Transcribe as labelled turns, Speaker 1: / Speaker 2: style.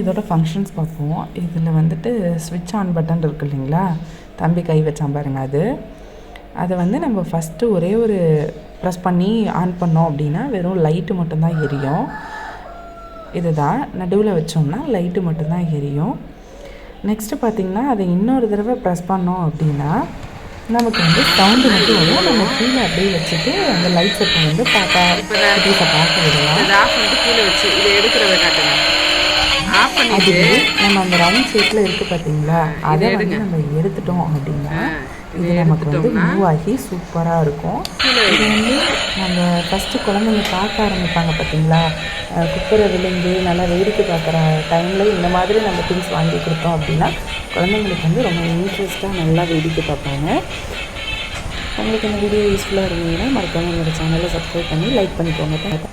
Speaker 1: இதோட ஃபங்க்ஷன்ஸ் பார்ப்போம். இதில் வந்துட்டு ஸ்விட்ச் ஆன் பட்டன் இருக்குது இல்லைங்களா, தம்பி கை வச்சான் பாருங்கள், அதை வந்து நம்ம ஃபஸ்ட்டு ஒரே ஒரு ப்ரெஸ் பண்ணி ஆன் பண்ணோம் அப்படின்னா வெறும் லைட்டு மட்டும்தான் எரியும். இதுதான் நடுவில் வச்சோம்னா லைட்டு மட்டும்தான் எரியும். நெக்ஸ்ட்டு பார்த்திங்கன்னா அதை இன்னொரு தடவை ப்ரெஸ் பண்ணோம் அப்படின்னா நமக்கு வந்து சவுண்டு மட்டும் வரும். நம்ம கீழே அப்படியே வச்சுட்டு அந்த லைட் செட்டை வந்து பார்க்க விடலாம்.
Speaker 2: கீழே வச்சு இதை எடுக்கிறத காட்டுங்க.
Speaker 1: அது நம்ம அந்த ரவுண்ட் ஷேப்பில் இருக்குது பார்த்தீங்களா, அதை வந்து நம்ம எடுத்துட்டோம் அப்படின்னா இது நமக்கு வந்து மூவ் ஆகி சூப்பராக இருக்கும். இது வந்து நம்ம ஃபஸ்ட்டு குழந்தைங்க பார்க்க ஆரம்பிப்பாங்க பார்த்தீங்களா, குக்கரை விழுந்து நல்லா வேடிக்கை பார்க்குற டைமில் இந்த மாதிரி நம்ம திங்ஸ் வாங்கி கொடுத்தோம் அப்படின்னா குழந்தைங்களுக்கு வந்து ரொம்ப இன்ட்ரெஸ்ட்டாக நல்லா வேடிக்கை பார்ப்பாங்க. உங்களுக்கு இந்த வீடியோ யூஸ்ஃபுல்லாக இருந்தீங்கன்னா மறக்காமல் என்னோடய சேனலை சப்ஸ்கிரைப் பண்ணி லைக் பண்ணிக்கோங்க.